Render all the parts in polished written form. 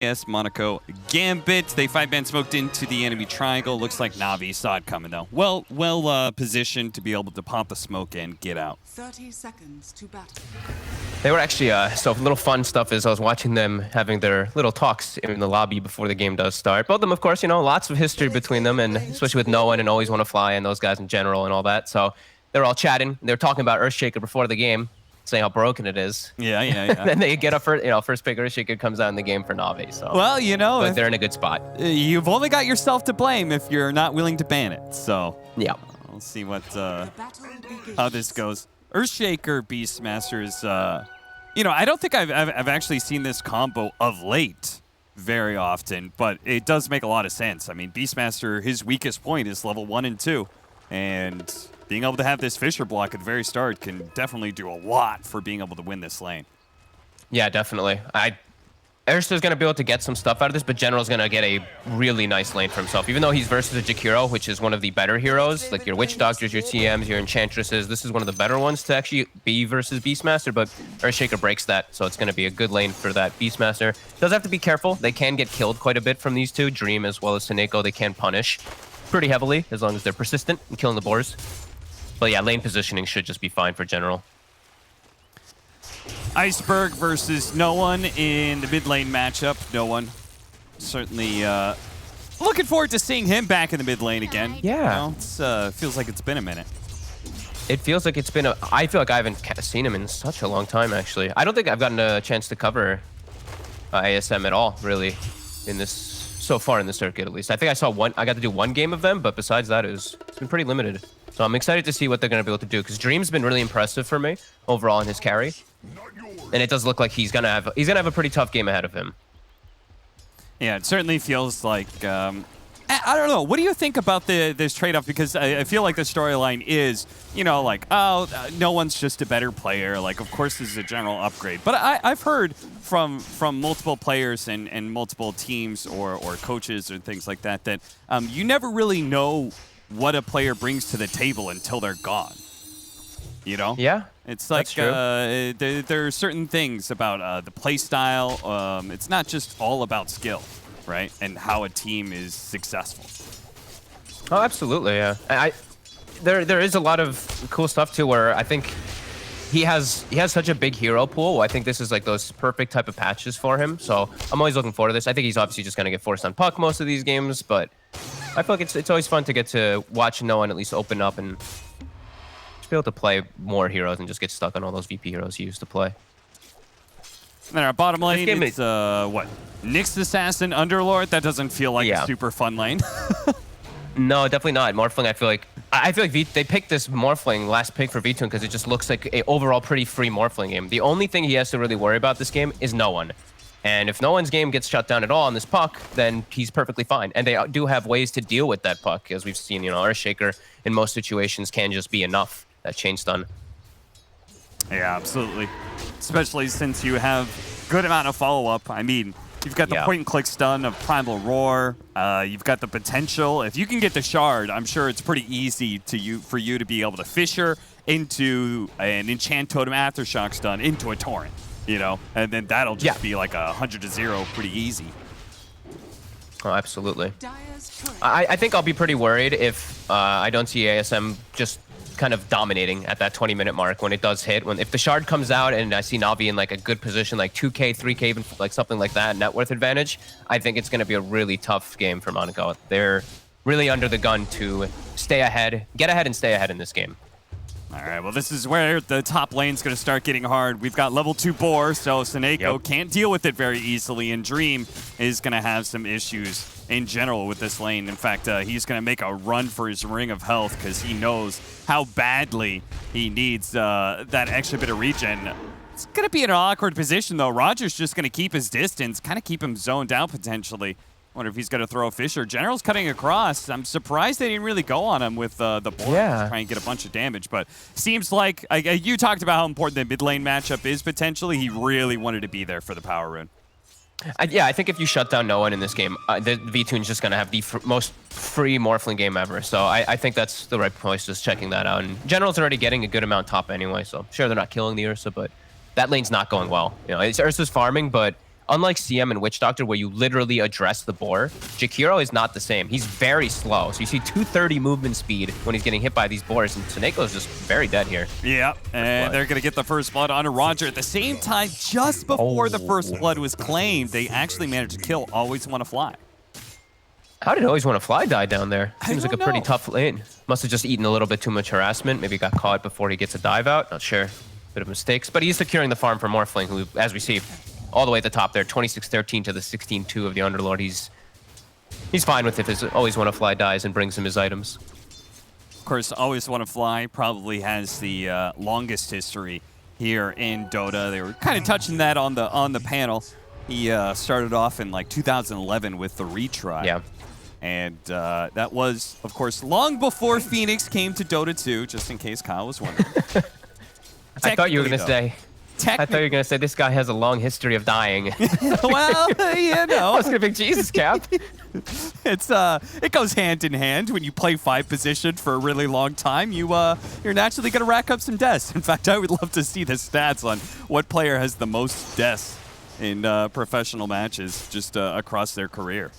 Yes, Monaco, Gambit. They 5-man smoked into the enemy triangle. Looks like Navi saw it coming, though. Well positioned to be able to pop the smoke and get out. 30 seconds to battle. They were actually, so little fun stuff is I was watching them having their little talks in the lobby before the game does start. Both of them, of course, you know, lots of history between them, and especially with No One and Always Want to Fly and those guys in general and all that. So they were all chatting. They were talking about Earthshaker before the game, saying how broken it is. Yeah. Then they get a first pick Earthshaker comes out in the game for Navi. So well, you know, but they're in a good spot. You've only got yourself to blame if you're not willing to ban it. So yeah, we'll see what how this goes. Earthshaker Beastmaster is, you know, I don't think I've actually seen this combo of late very often, but it does make a lot of sense. I mean, Beastmaster, his weakest point is level 1 and 2, and being able to have this Fissure block at the very start can definitely do a lot for being able to win this lane. Yeah, definitely. Ursa's going to be able to get some stuff out of this, but General's going to get a really nice lane for himself. Even though he's versus a Jakiro, which is one of the better heroes, like your Witch Doctors, your TMs, your Enchantresses, this is one of the better ones to actually be versus Beastmaster, but Earthshaker breaks that, so it's going to be a good lane for that Beastmaster. Does have to be careful. They can get killed quite a bit from these two. Dream as well as Seneko, they can punish pretty heavily as long as they're persistent in killing the boars. But yeah, lane positioning should just be fine for General. Iceberg versus No One in the mid lane matchup. No One certainly looking forward to seeing him back in the mid lane again. Yeah. You know, it's feels like it's been a minute. It feels like it's been I feel like I haven't seen him in such a long time, actually. I don't think I've gotten a chance to cover ASM at all, really, in this so far in the circuit, at least. I think I saw one. I got to do one game of them, but besides that, it's been pretty limited. So I'm excited to see what they're going to be able to do, because Dream's been really impressive for me overall in his carry. And it does look like he's gonna have a pretty tough game ahead of him. Yeah, it certainly feels like I don't know. What do you think about this trade-off? Because I feel like the storyline is, you know, like, oh, No One's just a better player. Like, of course, this is a general upgrade. But I've heard from multiple players and multiple teams or coaches or things like that that you never really know what a player brings to the table until they're gone. You know? Yeah. It's like there are certain things about the play style. It's not just all about skill, right? And how a team is successful. Oh, absolutely, yeah. There is a lot of cool stuff too, where I think he has such a big hero pool. I think this is like those perfect type of patches for him. So I'm always looking forward to this. I think he's obviously just gonna get forced on puck most of these games, but I feel like it's always fun to get to watch No One at least open up and be able to play more heroes and just get stuck on all those VP heroes he used to play. And then our bottom lane is what? Nyx Assassin Underlord. That doesn't feel like a super fun lane. No, definitely not. Morphling, I feel like they picked this Morphling last pick for V2 because it just looks like a overall pretty free Morphling game. The only thing he has to really worry about this game is No One. And if No One's game gets shut down at all on this puck, then he's perfectly fine. And they do have ways to deal with that puck, as we've seen. You know, Earthshaker in most situations can just be enough. That chain stun. Yeah, absolutely. Especially since you have good amount of follow-up. I mean, you've got the point-and-click stun of Primal Roar. You've got the potential. If you can get the shard, I'm sure it's pretty easy for you to be able to Fissure into an Enchant Totem Aftershock stun into a Torrent, you know? And then that'll just be like 100-0 pretty easy. Oh, absolutely. I think I'll be pretty worried if I don't see ASM just kind of dominating at that 20-minute mark when it does hit. If the shard comes out and I see Navi in like a good position, like 2K, 3K, even like something like that, net worth advantage, I think it's going to be a really tough game for Monaco. They're really under the gun to stay ahead, get ahead and stay ahead in this game. All right, well, this is where the top lane's going to start getting hard. We've got level 2 Boar, so Seneko can't deal with it very easily, and Dream is going to have some issues in general with this lane. In fact, he's going to make a run for his Ring of Health because he knows how badly he needs that extra bit of regen. It's going to be in an awkward position, though. Roger's just going to keep his distance, kind of keep him zoned out potentially. Wonder if he's going to throw a Fissure. General's cutting across. I'm surprised they didn't really go on him with the board to try and get a bunch of damage. But seems like you talked about how important the mid lane matchup is potentially. He really wanted to be there for the power rune. Yeah, I think if you shut down No One in this game, the V-Tune's just going to have the most free Morphling game ever. So I think that's the right place, just checking that out. And General's already getting a good amount top anyway, so sure, they're not killing the Ursa, but that lane's not going well. You know, Ursa's farming, but unlike CM and Witch Doctor, where you literally address the boar, Jakiro is not the same. He's very slow. So you see 230 movement speed when he's getting hit by these boars, and Seneko is just very dead here. Yeah, and they're going to get the first blood on a Roger. At the same time, just before the first blood was claimed, they actually managed to kill Always Wanna Fly. How did Always Wanna Fly die down there? Seems like a pretty know. tough lane. Must have just eaten a little bit too much harassment. Maybe got caught before he gets a dive out. Not sure. Bit of mistakes. But he's securing the farm for Morphling, who, as we see, all the way at the top there, 26-13 to the 16-2 of the Underlord. He's fine with if his Always Wanna Fly dies and brings him his items. Of course, Always Wanna Fly probably has the longest history here in Dota. They were kind of touching that on the panel. He started off in like 2011 with the retry. Yeah. And that was, of course, long before Phoenix came to Dota 2, just in case Kyle was wondering. I thought you were going to say... I thought you were going to say this guy has a long history of dying. Well, you know. I was going to pick Jesus, Cap. It goes hand in hand. When you play 5 position for a really long time, you're naturally going to rack up some deaths. In fact, I would love to see the stats on what player has the most deaths in professional matches just across their career.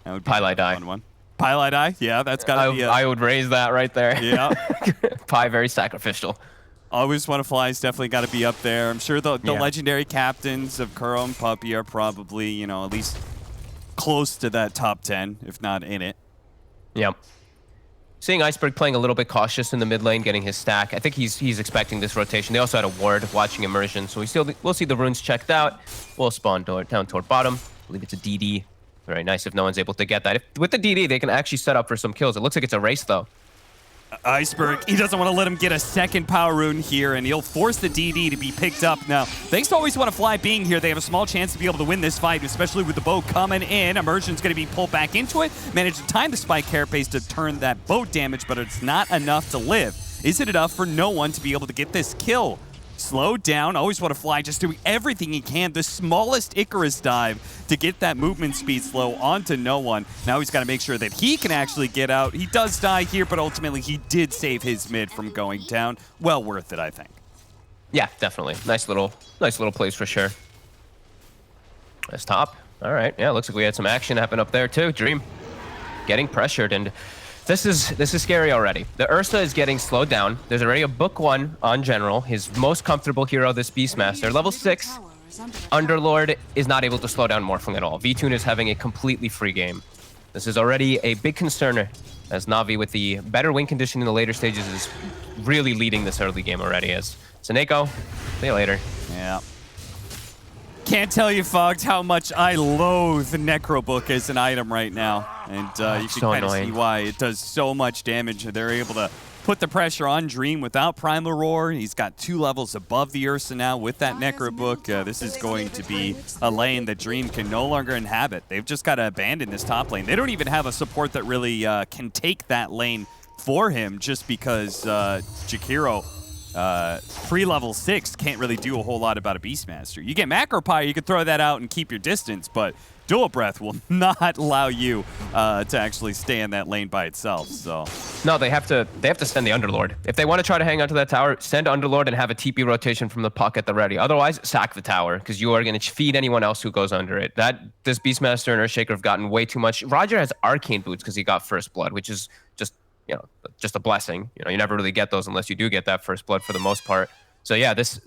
That would be a fun one. Pylite Eye? Yeah, that's got to be I would raise that right there. Yeah. Pi very sacrificial. Always Wanna Fly has definitely got to be up there. I'm sure the legendary captains of Kuro and Puppy are probably, you know, at least close to that top 10, if not in it. Yep. Seeing Iceberg playing a little bit cautious in the mid lane, getting his stack. I think he's expecting this rotation. They also had a ward watching Immersion, so we'll see the runes checked out. We'll spawn down toward bottom. I believe it's a DD. Very nice if no one's able to get that. With the DD, they can actually set up for some kills. It looks like it's a race, though. Iceberg, he doesn't want to let him get a second power rune here, and he'll force the DD to be picked up. Now, thanks to Always Wanna Fly being here, they have a small chance to be able to win this fight, especially with the bow coming in. Immersion's going to be pulled back into it. Managed to time the spike carapace to turn that boat damage, but it's not enough to live. Is it enough for no one to be able to get this kill? Slow down, Always Wanna Fly, just doing everything he can. The smallest Icarus dive to get that movement speed slow onto no one. Now he's got to make sure that he can actually get out. He does die here, but ultimately he did save his mid from going down. Well worth it, I think. Yeah, definitely. Nice little plays for sure. That's top. All right. Yeah, looks like we had some action happen up there too. Dream getting pressured, and this is scary already. The Ursa is getting slowed down. There's already a book 1 on General, his most comfortable hero, this Beastmaster. Level 6, Underlord is not able to slow down Morphling at all. VTune is having a completely free game. This is already a big concern, as Na'Vi, with the better win condition in the later stages, is really leading this early game already. As Seneko, see you later. Yeah. Can't tell you, Fogged, how much I loathe Necrobook as an item right now. And you can kind of see why. It does so much damage. They're able to put the pressure on Dream without Primal Roar. He's got 2 levels above the Ursa now with that Necrobook. This is going to be a lane that Dream can no longer inhabit. They've just got to abandon this top lane. They don't even have a support that really can take that lane for him, just because Jakiro, pre-level 6, can't really do a whole lot about a Beastmaster. You get Macropire, you can throw that out and keep your distance, but Dual Breath will not allow you to actually stay in that lane by itself. So no, they have to send the Underlord. If they want to try to hang onto that tower, send Underlord and have a TP rotation from the puck at the ready. Otherwise, sack the tower, because you are going to feed anyone else who goes under it. This Beastmaster and Earthshaker have gotten way too much. Roger has Arcane Boots because he got First Blood, which is just a blessing. You never really get those unless you do get that First Blood for the most part. So yeah, this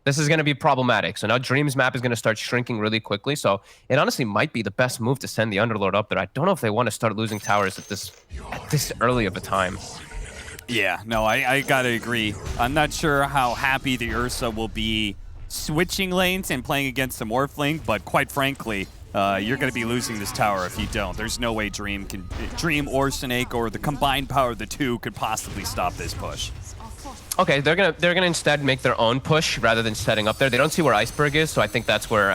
is going to be problematic. So now Dream's map is going to start shrinking really quickly. So it honestly might be the best move to send the Underlord up there. I don't know if they want to start losing towers at this early of a time. Yeah, no, I gotta agree. I'm not sure how happy the Ursa will be switching lanes and playing against the Morphling, but quite frankly, you're going to be losing this tower if you don't. There's no way Dream or Snake or the combined power of the two could possibly stop this push. Okay, they're gonna instead make their own push rather than setting up there. They don't see where Iceberg is, so I think that's where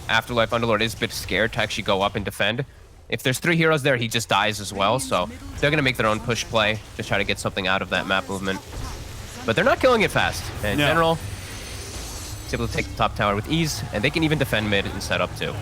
Afterlife Underlord is a bit scared to actually go up and defend. If there's 3 heroes there, he just dies as well, so they're gonna make their own push play, just try to get something out of that map movement. But they're not killing it fast. And no. General is able to take the top tower with ease, and they can even defend mid and set up too.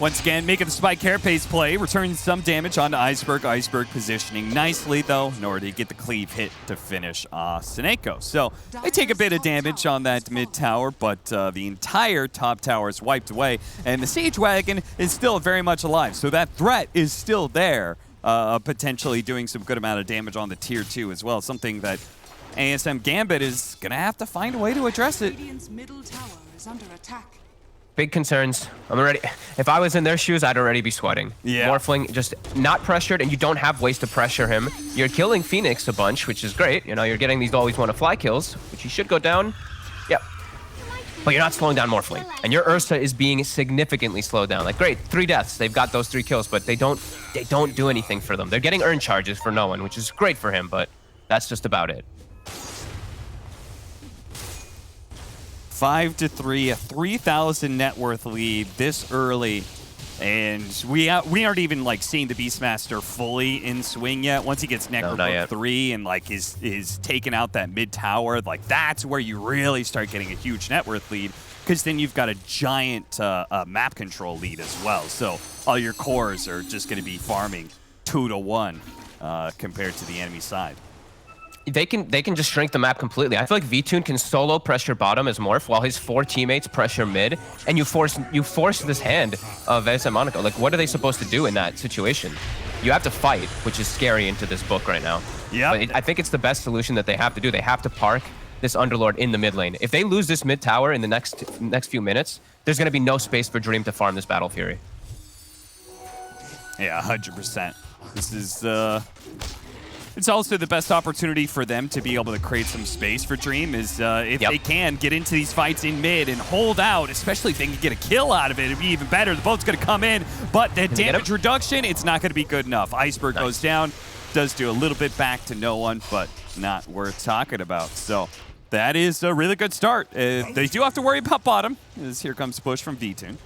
Once again, making the spike carapace play, returning some damage onto Iceberg. Iceberg positioning nicely, though, in order to get the cleave hit to finish Seneko. So they take a bit of damage on that mid tower, but the entire top tower is wiped away, and the Sage Wagon is still very much alive. So that threat is still there, potentially doing some good amount of damage on the tier 2 as well. Something that ASM Gambit is going to have to find a way to address it. Radiant's middle tower is under attack. Big concerns. I'm already. If I was in their shoes, I'd already be sweating. Yeah. Morphling just not pressured, and you don't have ways to pressure him. You're killing Phoenix a bunch, which is great. You know, you're getting these always want to fly kills, which he should go down. Yep. But you're not slowing down Morphling, and your Ursa is being significantly slowed down. Like, great, 3 deaths. They've got those 3 kills, but they don't do anything for them. They're getting earn charges for no one, which is great for him, but that's just about it. 5-3, a 3,000 net worth lead this early, and we aren't even like seeing the Beastmaster fully in swing yet. Once he gets Necrobook 3 and like is taking out that mid tower, like that's where you really start getting a huge net worth lead, because then you've got a giant map control lead as well. So all your cores are just going to be farming 2 to 1 compared to the enemy side. They can just shrink the map completely. I feel like VTune can solo pressure bottom as Morph while his 4 teammates pressure mid, and you force this hand of ASM Monaco. Like, what are they supposed to do in that situation? You have to fight, which is scary into this book right now. Yeah. But I think it's the best solution that they have to do. They have to park this Underlord in the mid lane. If they lose this mid tower in the next few minutes, there's going to be no space for Dream to farm this Battle Fury. Yeah, 100%. This is it's also the best opportunity for them to be able to create some space for Dream, is if they can get into these fights in mid and hold out, especially if they can get a kill out of it, it'd be even better. The boat's going to come in, but the damage reduction, it's not going to be good enough. Iceberg goes down, does do a little bit back to no one, but not worth talking about. So that is a really good start. They do have to worry about bottom, as here comes push from VTune.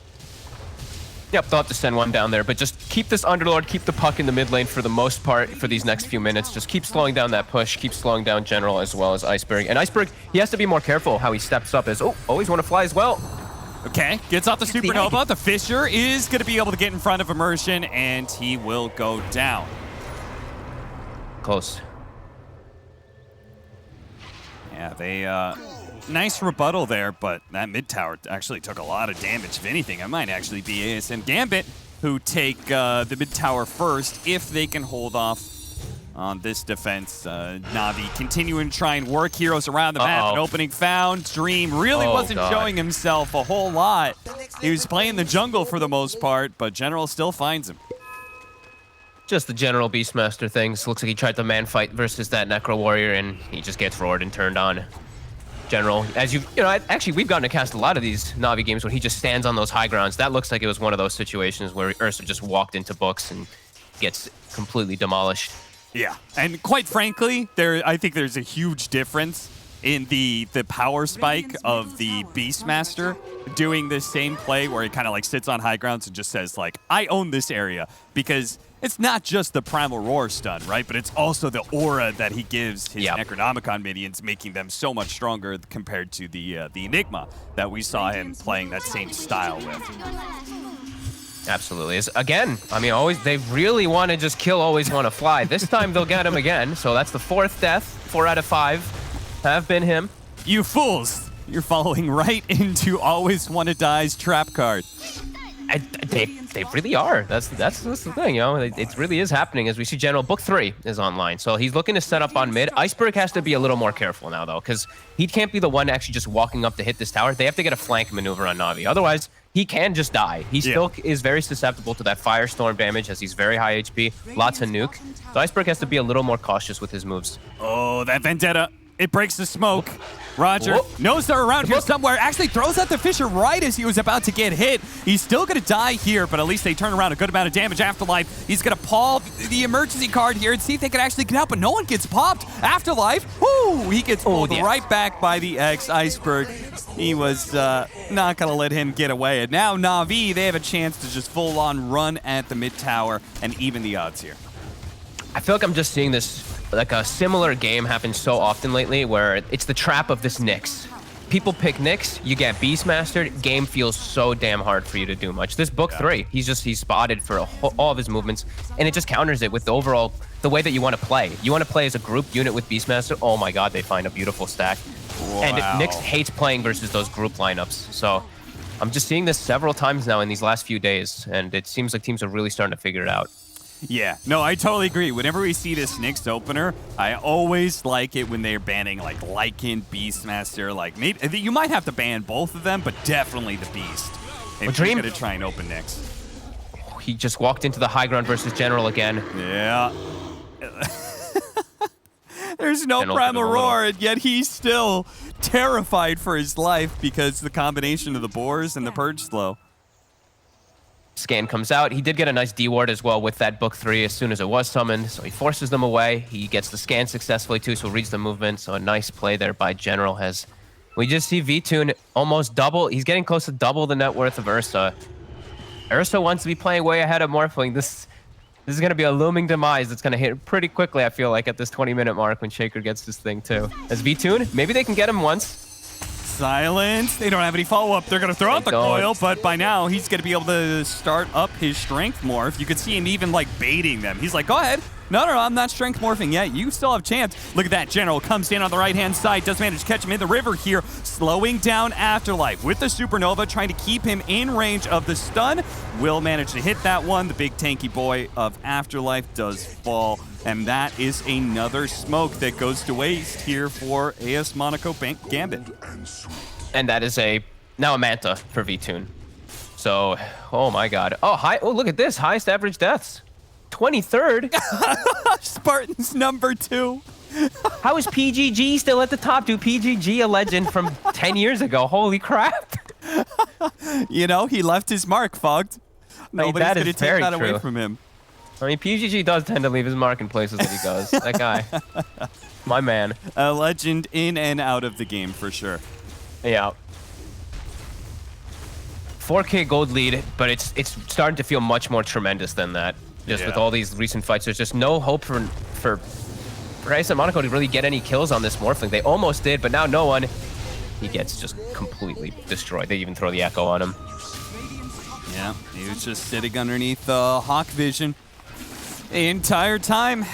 Yep, they'll have to send one down there, but just keep this Underlord, keep the puck in the mid lane for the most part for these next few minutes. Just keep slowing down that push, keep slowing down General as well as Iceberg. And Iceberg, he has to be more careful how he steps up as, always want to fly as well. Okay, gets off the Supernova. The Fisher is going to be able to get in front of Immersion, and he will go down. Close. Yeah, they... nice rebuttal there, but that mid tower actually took a lot of damage. If anything, it might actually be ASM Gambit who take the mid tower first if they can hold off on this defense. Na'Vi continuing to try and work heroes around the map. An opening found. Dream really wasn't showing himself a whole lot. He was playing the jungle for the most part, but General still finds him. Just the general Beastmaster things. Looks like he tried to man fight versus that Necro Warrior, and he just gets roared and turned on. General, as you know, actually we've gotten to cast a lot of these Na'Vi games when he just stands on those high grounds. That looks like it was one of those situations where Ursa just walked into books and gets completely demolished. Yeah, and quite frankly, I think there's a huge difference in the power spike of the Beastmaster doing this same play where he kind of like sits on high grounds and just says like, I own this area, because it's not just the Primal Roar stun, right? But it's also the aura that he gives his Necronomicon minions, making them so much stronger compared to the Enigma that we saw him playing that same style with. Absolutely. Again, I mean, they really want to just kill Always Want to Fly. This time they'll get him again. So that's the 4th death. 4 out of 5 have been him. You fools! You're falling right into Always Want to Die's trap card. They really are. That's the thing, you know. It really is happening as we see General. Book 3 is online, so he's looking to set up on mid. Iceberg has to be a little more careful now, though, because he can't be the one actually just walking up to hit this tower. They have to get a flank maneuver on Na'Vi. Otherwise, he can just die. He still is very susceptible to that Firestorm damage as he's very high HP, lots of nuke. So Iceberg has to be a little more cautious with his moves. Oh, that Vendetta. It breaks the smoke. Roger knows they're around here somewhere. Actually throws out the Fisher right as he was about to get hit. He's still going to die here, but at least they turn around a good amount of damage. Afterlife, he's going to paul the emergency card here and see if they can actually get out, but no one gets popped. Afterlife, whoo, he gets pulled right back by the Iceberg. He was not going to let him get away. And now Na'Vi, they have a chance to just full-on run at the mid tower and even the odds here. I feel like I'm just seeing this, like a similar game happen so often lately where it's the trap of this Nyx. people pick Nyx, you get Beastmastered, game feels so damn hard for you to do much. This book 3, he's spotted for all of his movements, and it just counters it with the way that you want to play. You want to play as a group unit with Beastmaster. Oh my god, they find a beautiful stack. Wow. And Nyx hates playing versus those group lineups. So I'm just seeing this several times now in these last few days, and it seems like teams are really starting to figure it out. Yeah, no, I totally agree. Whenever we see this Nyx opener, I always like it when they're banning like Lycan, Beastmaster. Like maybe you might have to ban both of them, but definitely the Beast. If you're gonna try and open Nyx. He just walked into the high ground versus General again. Yeah. There's no Primal Roar, and yet he's still terrified for his life because the combination of the boars and the Purge Slow. Scan comes out. He did get a nice D-ward as well with that book 3 as soon as it was summoned, so he forces them away. He gets the scan successfully too, so reads the movement. So a nice play there by General. As we just see Vtoon almost double. He's getting close to double the net worth of Ursa. Ursa wants to be playing way ahead of Morphling. This is going to be a looming demise that's going to hit pretty quickly, I feel like, at this 20-minute mark when Shaker gets this thing too. As Vtoon, maybe they can get him once. Silence. They don't have any follow-up. They're going to throw out the coil, but by now he's going to be able to start up his strength morph. You could see him even like baiting them. He's like, go ahead. No, I'm not strength morphing yet. You still have chance. Look at that. General comes in on the right-hand side. Does manage to catch him in the river here. Slowing down Afterlife with the Supernova, trying to keep him in range of the stun. Will manage to hit that one. The big tanky boy of Afterlife does fall. And that is another smoke that goes to waste here for AS Monaco Gambit. And that is now a Manta for Vtoon. So, oh my god. Oh, look at this. Highest average deaths. 23rd. Spartan's number 2. How is PGG still at the top, dude? PGG, a legend from 10 years ago. Holy crap. You know, he left his mark, Fogged. Nobody's going to take that away from him. I mean, PGG does tend to leave his mark in places that he goes. That guy. My man. A legend in and out of the game, for sure. Yeah. 4K gold lead, but it's starting to feel much more tremendous than that. Just with all these recent fights, there's just no hope for AS Monaco to really get any kills on this Morphling. They almost did, but now no one. He gets just completely destroyed. They even throw the Echo on him. Yeah, he was just sitting underneath the Hawk Vision the entire time.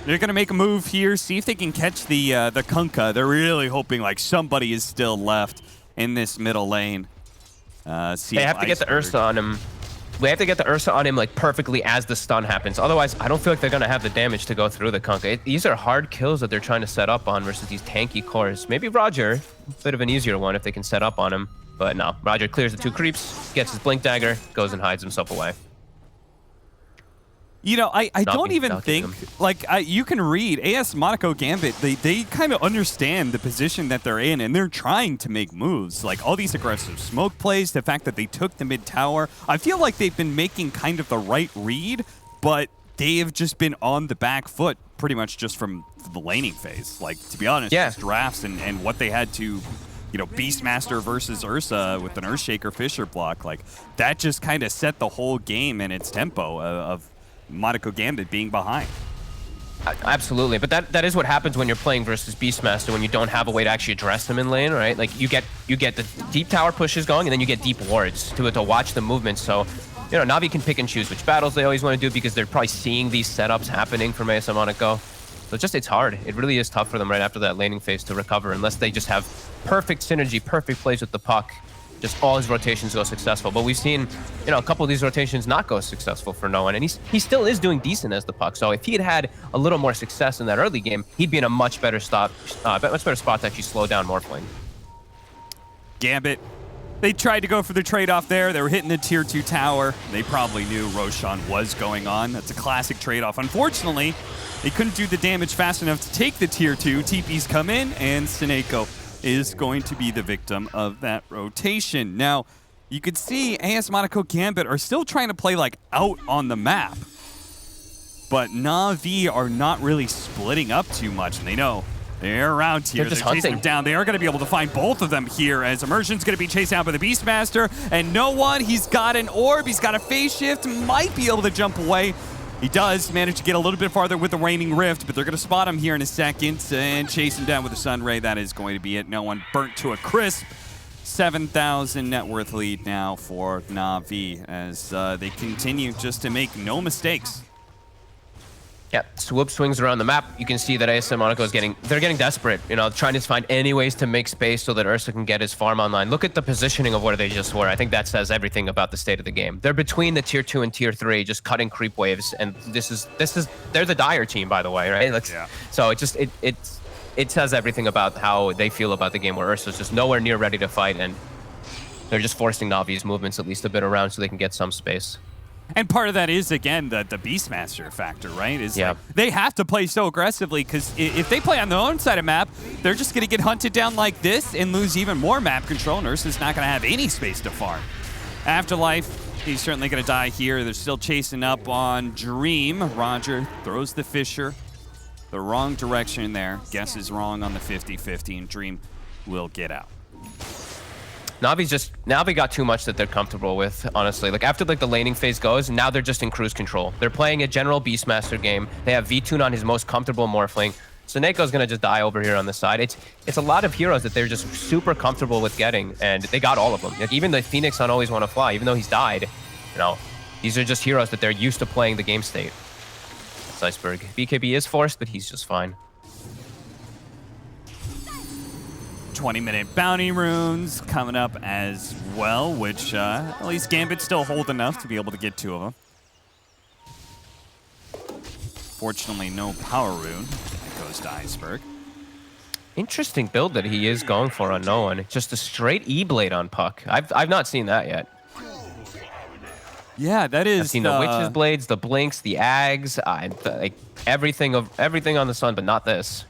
They're going to make a move here, see if they can catch the Kunkka. They're really hoping like somebody is still left in this middle lane. They have to get the Ursa on him. We have to get the Ursa on him like perfectly as the stun happens. Otherwise, I don't feel like they're going to have the damage to go through the Kunkka. These are hard kills that they're trying to set up on versus these tanky cores. Maybe Roger, a bit of an easier one if they can set up on him. But no, Roger clears the 2 creeps, gets his Blink Dagger, goes and hides himself away. You know, I don't even think, like, you can read AS Monaco Gambit, they kind of understand the position that they're in, and they're trying to make moves. Like, all these aggressive smoke plays, the fact that they took the mid-tower. I feel like they've been making kind of the right read, but they have just been on the back foot pretty much just from the laning phase. Like, to be honest, just drafts and what they had to, you know, Beastmaster versus Ursa with an Earthshaker Fisher block, like, that just kind of set the whole game and its tempo of Monaco Gambit being behind. Absolutely, but that is what happens when you're playing versus Beastmaster, when you don't have a way to actually address them in lane, right? Like you get the deep tower pushes going, and then you get deep wards to watch the movement. So, you know, Na'Vi can pick and choose which battles they always want to do because they're probably seeing these setups happening from AS Monaco. So it's hard. It really is tough for them right after that laning phase to recover, unless they just have perfect synergy, perfect plays with the puck. Just all his rotations go successful. But we've seen, you know, a couple of these rotations not go successful for no one. And he still is doing decent as the puck. So if he had a little more success in that early game, he'd be in a much better spot to actually slow down Morphling. Gambit, they tried to go for the trade-off there. They were hitting the tier 2 tower. They probably knew Roshan was going on. That's a classic trade-off. Unfortunately, they couldn't do the damage fast enough to take the tier 2. TPs come in, and Sineko is going to be the victim of that rotation. Now, you could see AS Monaco Gambit are still trying to play like out on the map, but Na'Vi are not really splitting up too much, and they know they're around here. They're chasing them down. They are going to be able to find both of them here as Immersion's going to be chased down by the Beastmaster, and no one. He's got an orb. He's got a phase shift. Might be able to jump away. He does manage to get a little bit farther with the Raining Rift, but they're going to spot him here in a second and chase him down with the Sun Ray. That is going to be it. No one burnt to a crisp. 7,000 net worth lead now for Na'Vi as they continue just to make no mistakes. Yeah, Swoop swings around the map. You can see that ASM Monaco is they're getting desperate, you know, trying to find any ways to make space so that Ursa can get his farm online. Look at the positioning of where they just were. I think that says everything about the state of the game. They're between the tier 2 and tier 3, just cutting creep waves, and they're the dire team, by the way, right? Yeah. So it says everything about how they feel about the game, where Ursa's just nowhere near ready to fight, and they're just forcing Na'Vi's movements at least a bit around so they can get some space. And part of that is, again, the Beastmaster factor, right? Is yeah. Like, they have to play so aggressively because if they play on their own side of map, they're just going to get hunted down like this and lose even more map control. Nurse is not going to have any space to farm. Afterlife, he's certainly going to die here. They're still chasing up on Dream. Roger throws the Fisher the wrong direction there. Guesses wrong on the 50-50, and Dream will get out. Na'Vi got too much that they're comfortable with, honestly. Like, after, like, the laning phase goes, now they're just in cruise control. They're playing a general Beastmaster game. They have V-Tune on his most comfortable Morphling. Saneko's gonna just die over here on the side. It's a lot of heroes that they're just super comfortable with getting, and they got all of them. Like, even the Phoenix on Always Wanna Fly, even though he's died, you know, these are just heroes that they're used to playing the game state. That's Iceberg. BKB is forced, but he's just fine. 20-minute bounty runes coming up as well, which at least Gambit's still hold enough to be able to get 2 of them. Fortunately, no power rune. That goes to Iceberg. Interesting build that he is going for on no one. Just a straight E-Blade on Puck. I've not seen that yet. Yeah, that is. I've seen the Witch's Blades, the Blinks, the Ags, like everything on the Sun, but not this.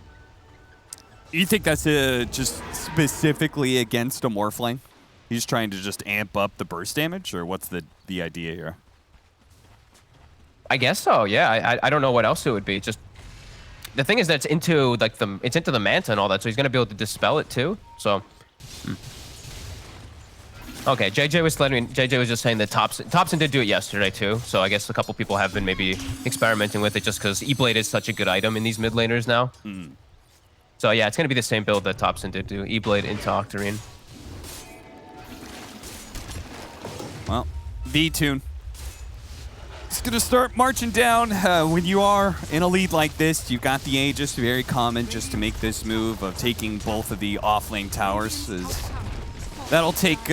You think that's just specifically against a Morphling? He's trying to just amp up the burst damage, or what's the idea here? I guess so. Yeah, I don't know what else it would be. Just the thing is that it's into like the Manta and all that, so he's gonna be able to dispel it too. So. Okay, JJ was just saying that Thompson did do it yesterday too, so I guess a couple people have been maybe experimenting with it just because E-Blade is such a good item in these mid laners now. So yeah, it's going to be the same build that Thompson did do, E-Blade into Octarine. Well, V-Tune. It's going to start marching down. When you are in a lead like this, you've got the Aegis, very common just to make this move of taking both of the off-lane towers. That'll take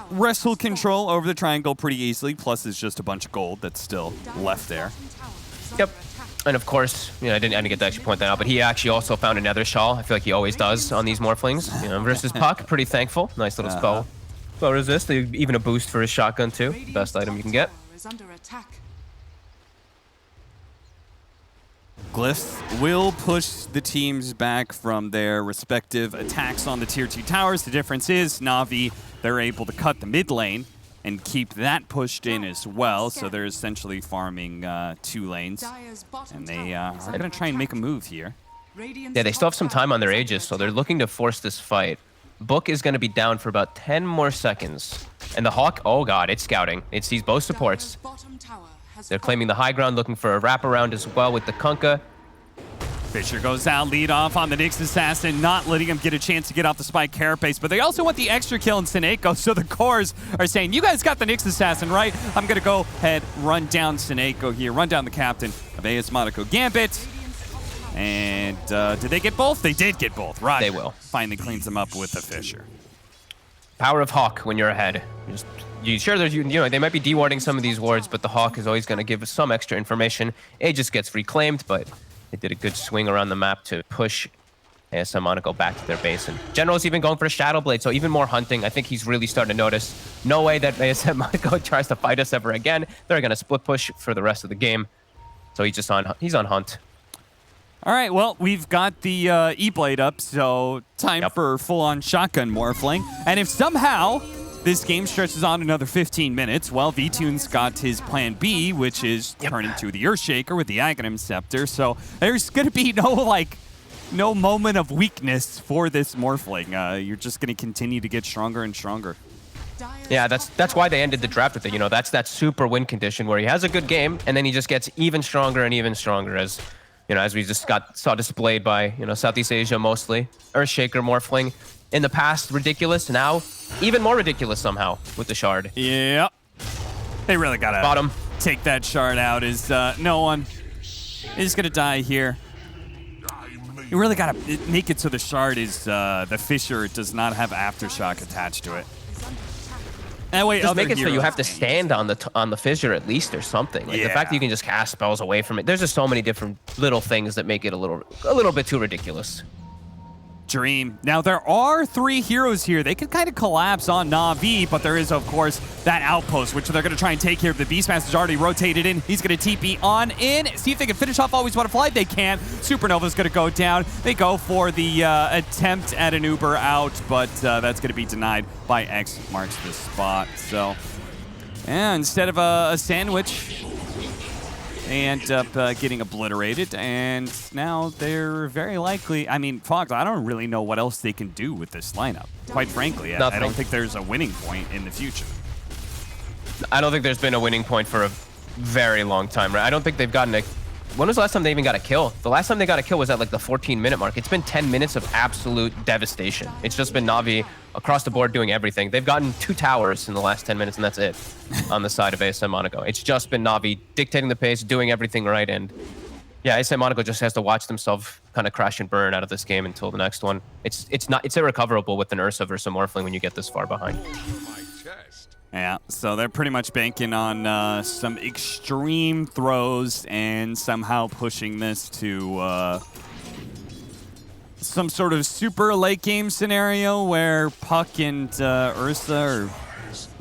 wrestle control over the triangle pretty easily, plus it's just a bunch of gold that's still left there. Yep. And of course, you know, I didn't get to actually point that out, but he actually also found another shawl. I feel like he always does on these Morphlings. You know, versus Puck, pretty thankful. Nice little spell. Spell resist, even a boost for his shotgun too. Best item you can get. Glyphs will push the teams back from their respective attacks on the tier 2 towers. The difference is Na'Vi, they're able to cut the mid lane and keep that pushed in as well. So they're essentially farming 2 lanes. And they are going to try and make a move here. Yeah, they still have some time on their Aegis, so they're looking to force this fight. Book is going to be down for about 10 more seconds. And the Hawk, oh god, it's scouting. It sees both supports. They're claiming the high ground, looking for a wraparound as well with the Kunkka. Fisher goes out, lead off on the Nyx Assassin, not letting him get a chance to get off the Spike Carapace, but they also want the extra kill in Seneko, so the cores are saying, you guys got the Nyx Assassin, right? I'm going to go ahead, run down Seneko here, run down the captain of AS Monaco Gambit. And did they get both? They did get both. Roger They will. Finally cleans them up with the Fisher. Power of Hawk when you're ahead. You know, they might be dewarding some of these wards, but the Hawk is always going to give us some extra information. Aegis gets reclaimed, but they did a good swing around the map to push ASM Monaco back to their base. And General's even going for a Shadow Blade, so even more hunting. I think he's really starting to notice. No way that ASM Monaco tries to fight us ever again. They're going to split push for the rest of the game. So he's on hunt. All right, well, we've got the E-Blade up, so time for full-on shotgun Morphling. And if somehow this game stretches on another 15 minutes, well, V-Tune's got his plan B, which is turn into the Earthshaker with the Aghanim Scepter. So there's going to be no moment of weakness for this Morphling. You're just going to continue to get stronger and stronger. Yeah, that's why they ended the draft with it. You know, that's that super win condition where he has a good game and then he just gets even stronger and even stronger as, you know, as we just saw displayed by, you know, Southeast Asia mostly. Earthshaker Morphling in the past, ridiculous. Now, even more ridiculous somehow with the shard. Yeah. They really gotta Bottom. take that shard out. Is no one is gonna die here. You really gotta make it so the shard is the Fissure does not have aftershock attached to it. That way, Just make it so you have to stand on the fissure at least or something. Like the fact that you can just cast spells away from it. There's just so many different little things that make it a little bit too ridiculous. Dream. Now, there are 3 heroes here. They could kind of collapse on Na'Vi, but there is, of course, that outpost, which they're going to try and take here. The Beastmaster's already rotated in. He's going to TP on in. See if they can finish off Always Want to Fly. They can't. Supernova's going to go down. They go for the attempt at an Uber out, but that's going to be denied by X marks the spot. So, yeah, instead of a sandwich, they end up getting obliterated, and now they're very likely... I mean, Fox, I don't really know what else they can do with this lineup. Quite frankly, I don't think there's a winning point in the future. I don't think there's been a winning point for a very long time, right? I don't think they've gotten a... When was the last time they even got a kill? The last time they got a kill was at like the 14-minute mark. It's been 10 minutes of absolute devastation. It's just been Na'Vi across the board doing everything. They've gotten 2 towers in the last 10 minutes, and that's it on the side of ASM Monaco. It's just been Na'Vi dictating the pace, doing everything right, and yeah, ASM Monaco just has to watch themselves kind of crash and burn out of this game until the next one. It's irrecoverable with an Ursa versus a Morphling when you get this far behind. Yeah, so they're pretty much banking on some extreme throws and somehow pushing this to some sort of super late game scenario where Puck and Ursa are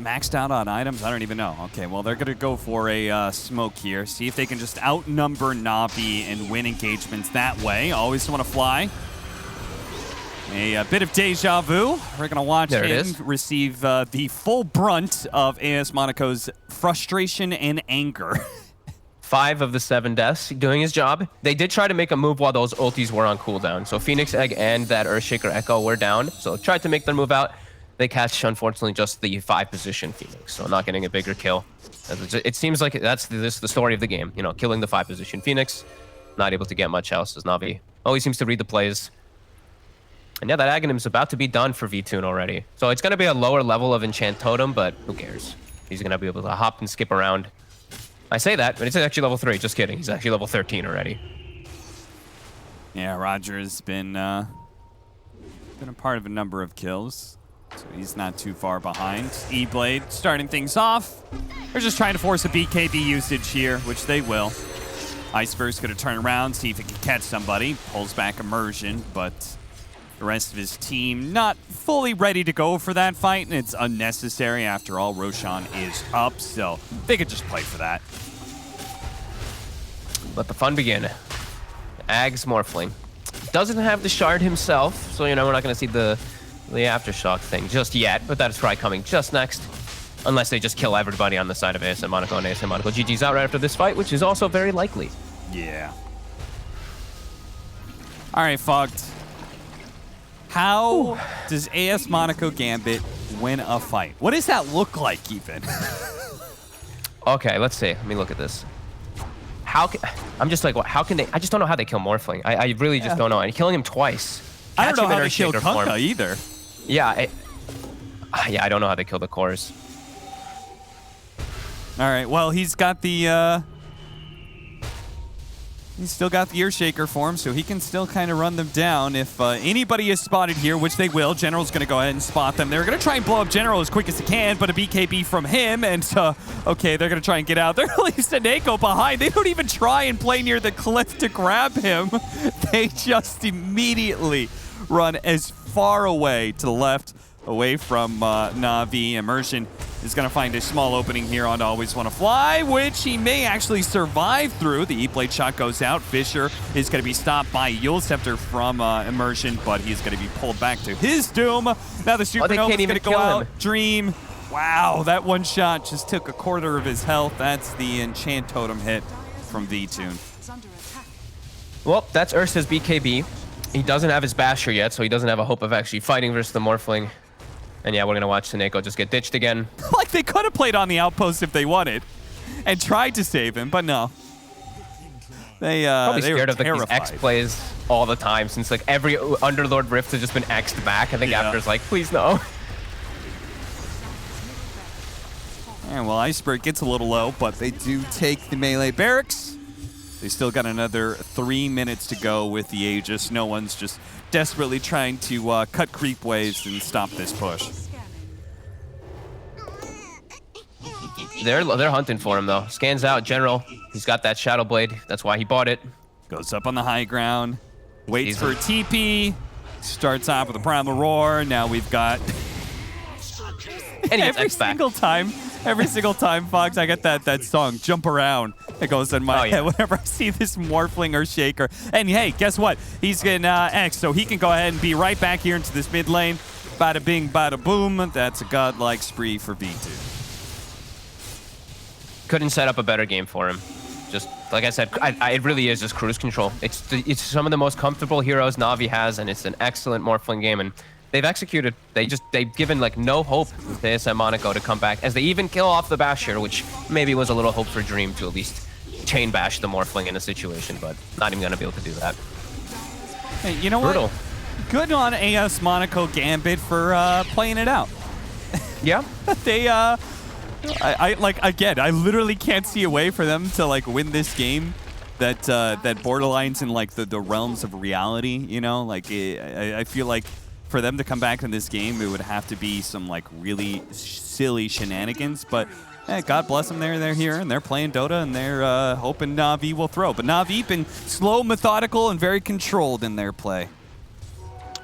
maxed out on items. I don't even know. Okay, well, they're going to go for a smoke here. See if they can just outnumber Na'Vi and win engagements that way. Always Want to Fly. A bit of deja vu. We're going to watch him receive the full brunt of AS Monaco's frustration and anger. 5 of the 7 deaths, doing his job. They did try to make a move while those ultis were on cooldown. So Phoenix Egg and that Earthshaker Echo were down. So tried to make their move out. They catch, unfortunately, just the 5-position Phoenix. So not getting a bigger kill. It seems like that's the story of the game. You know, killing the 5-position Phoenix. Not able to get much else as Na'Vi always seems to read the plays. And yeah, that Aghanim's about to be done for V-Tune already. So it's going to be a lower level of Enchant Totem, but who cares? He's going to be able to hop and skip around. I say that, but it's actually level 3. Just kidding. He's actually level 13 already. Yeah, Roger's been a part of a number of kills, so he's not too far behind. E-Blade starting things off. They're just trying to force a BKB usage here, which they will. Iceberg's going to turn around, see if he can catch somebody. Pulls back Immersion, but the rest of his team not fully ready to go for that fight, and it's unnecessary. After all, Roshan is up, so they could just play for that. Let the fun begin. Ags Morphling. Doesn't have the shard himself, so, you know, we're not going to see the Aftershock thing just yet, but that's probably coming just next. Unless they just kill everybody on the side of ASM Monaco, and ASM Monaco GG's out right after this fight, which is also very likely. Yeah. All right, Fogged. How does AS Monaco Gambit win a fight? What does that look like, even? Okay, let's see. Let me look at this. I'm just like, what? How can they? I just don't know how they kill Morphling. I really just don't know. And killing him twice. I don't know how they kill Kunkka either. Yeah, I don't know how they kill the cores. All right, well, he's got the he's still got the Earthshaker form, so he can still kind of run them down. If anybody is spotted here, which they will, General's going to go ahead and spot them. They're going to try and blow up General as quick as they can, but a BKB from him, and okay, they're going to try and get out. They're leaving Seneko behind. They don't even try and play near the cliff to grab him. They just immediately run as far away to the left, away from Na'Vi. Immersion is going to find a small opening here on Always Want to Fly, which he may actually survive through. The E-Blade shot goes out. Fissure is going to be stopped by Yule Scepter from Immersion, but he's going to be pulled back to his doom. Now the Supernova is going to go out. Dream. Wow, that one shot just took a quarter of his health. That's the Enchant Totem hit from V-Tune. Well, that's Ursa's BKB. He doesn't have his Basher yet, so he doesn't have a hope of actually fighting versus the Morphling. And yeah, we're going to watch Seneko just get ditched again. Like, they could have played on the outpost if they wanted and tried to save him, but no. They Probably they were scared of like, these terrified. X plays all the time since like every Underlord Rift has just been X'd back. I think Yeah. After's like, please no. And well, Iceberg gets a little low, but they do take the melee barracks. They still got another 3 minutes to go with the Aegis. No one's just desperately trying to cut creep waves and stop this push. They're hunting for him though. Scans out General. He's got that Shadow Blade. That's why he bought it. Goes up on the high ground, waits Easy. for a TP, starts off with a Primal Roar. Now we've got And he gets every X back. single time, Fox, I get that song, Jump Around. It goes in my head whenever I see this Morphling or Shaker. And hey, guess what? He's getting X, so he can go ahead and be right back here into this mid lane. Bada bing, bada boom. That's a godlike spree for V2. Couldn't set up a better game for him. Just like I said, it really is just cruise control. It's some of the most comfortable heroes Na'Vi has, and it's an excellent Morphling game. And they've executed. They've given like no hope to ASM Monaco to come back, as they even kill off the Basher, which maybe was a little hope for Dream to at least chain bash the Morphling in a situation, but not even gonna be able to do that. Hey, you know Brutal. what? Good on AS Monaco Gambit for playing it out. Yeah. They I like, again, I literally can't see a way for them to like win this game that borderlines in like the realms of reality, you know? Like I feel like for them to come back in this game, it would have to be some like really silly shenanigans, but God bless them, they're here and they're playing Dota and they're hoping Na'Vi will throw. But Na'Vi been slow, methodical, and very controlled in their play.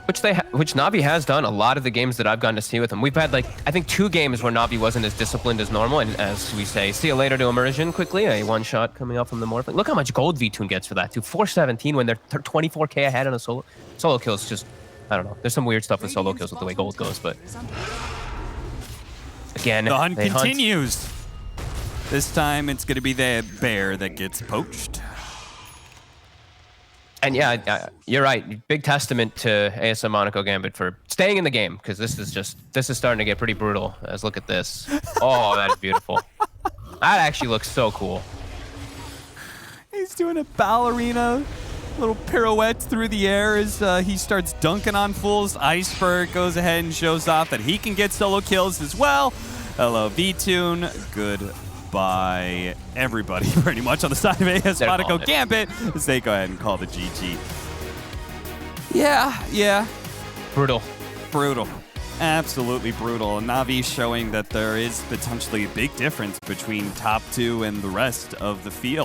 Which Na'Vi has done a lot of the games that I've gotten to see with them. We've had like, I think 2 games where Na'Vi wasn't as disciplined as normal, and as we say, see you later to Immersion quickly, a one shot coming up from the Morphling. Look how much gold V-Tune gets for that, too. 417 when they're 24k ahead on a solo kills. Just, I don't know. There's some weird stuff with solo kills with the way gold goes, but again, The hunt they continues. This time it's going to be the bear that gets poached. And yeah, you're right. Big testament to ASM Monaco Gambit for staying in the game, because this is starting to get pretty brutal. As look at this. Oh, that is beautiful. That actually looks so cool. He's doing a ballerina, little pirouettes through the air as he starts dunking on fools. Iceberg goes ahead and shows off that he can get solo kills as well. Hello, V-Tune. Goodbye, everybody, pretty much on the side of AS Monaco Gambit as they go ahead and call the GG. Yeah. Brutal. Brutal. Absolutely brutal. And Na'Vi showing that there is potentially a big difference between top 2 and the rest of the field.